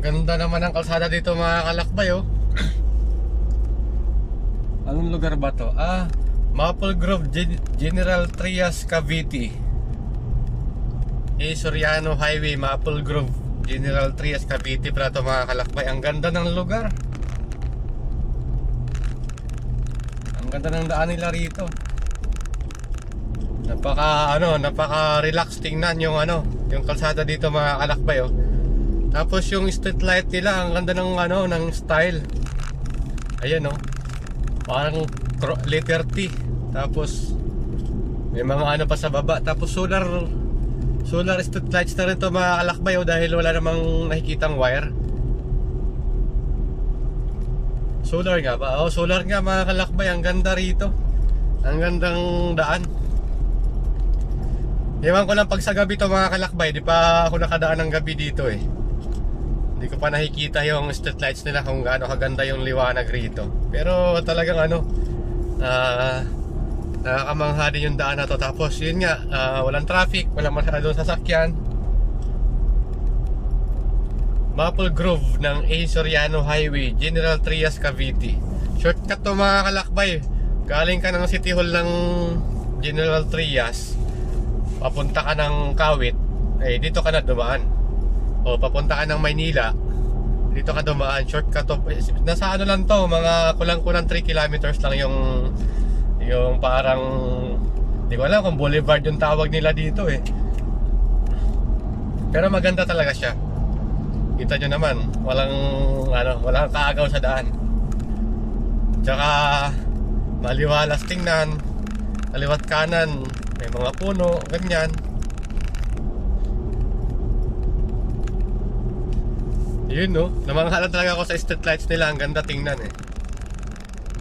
ganda naman ang kalsada dito mga kalakbay oh. Anong lugar ba to? Maple Grove General Trias Cavite. Soriano Highway, Maple Grove General Trias Cavite para to mga kalakbay. Ang ganda ng lugar. Ang ganda ng daan nila rito. Napaka-relax tingnan yung yung kalsada dito mga kalakbay oh. Tapos yung street light nila, ang ganda ng style. Ayan oh. Parang letter T. Tapos may mga pa sa baba. Tapos solar street lights na rin to mga kalakbay oh, dahil wala namang nakikitang wire. Solar nga ba? Oh, solar nga mga kalakbay. Ang ganda rito. Ang gandang daan. Ewan ko lang pag sa gabi to mga kalakbay. Di pa ako nakadaan ng gabi dito eh. Hindi ko pa nakikita yung street lights nila kung gaano kaganda yung liwanag rito. Pero talagang nakakamangha din yung daan na to. Tapos yun nga, walang traffic, walang masyadong sasakyan. Maple Grove ng Soriano Highway, General Trias Cavite. Shortcut to mga kalakbay. Galing ka ng City Hall ng General Trias, papunta ka ng Kawit, dito ka na dumaan. O papunta ka ng Maynila, dito ka dumaan. Shortcut to. Nasa lang to, mga kulang-kulang 3 kilometers lang yung parang, di ko alam kung boulevard yung tawag nila dito eh. Pero maganda talaga siya. Kita nyo naman, walang kaagaw sa daan. Tsaka maliwalas tingnan, kaliwat kanan may mga puno, ganyan. Yun no, namanghala talaga ako sa street lights nila, ang ganda tingnan eh.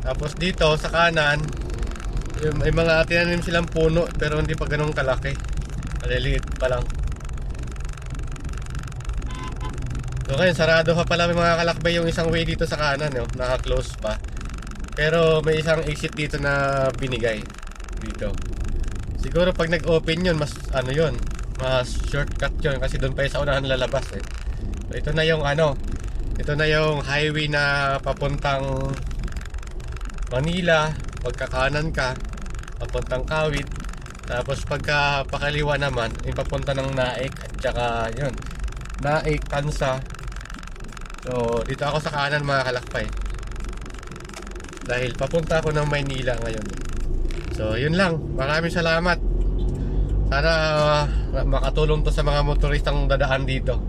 Tapos dito sa kanan, may mga tinanim silang puno pero hindi pa ganun kalaki. Maliliit pa lang. So ngayon, sarado pa pala may mga kalakbay yung isang way dito sa kanan, naka-close pa. Pero may isang exit dito na binigay dito. Siguro pag nag-open yun, mas mas shortcut yun kasi doon pa yung sa unahan lalabas eh. So ito na yung highway na papuntang Manila. Pagka kanan ka, papuntang Kawit. Tapos pagka pakaliwa naman, yung papunta ng Naik at saka yun, Naik, Tansa. So dito ako sa kanan mga kalakbay, dahil papunta ako ng Maynila ngayon. So yun lang, maraming salamat. Sana makatulong to sa mga motoristang dadaan dito.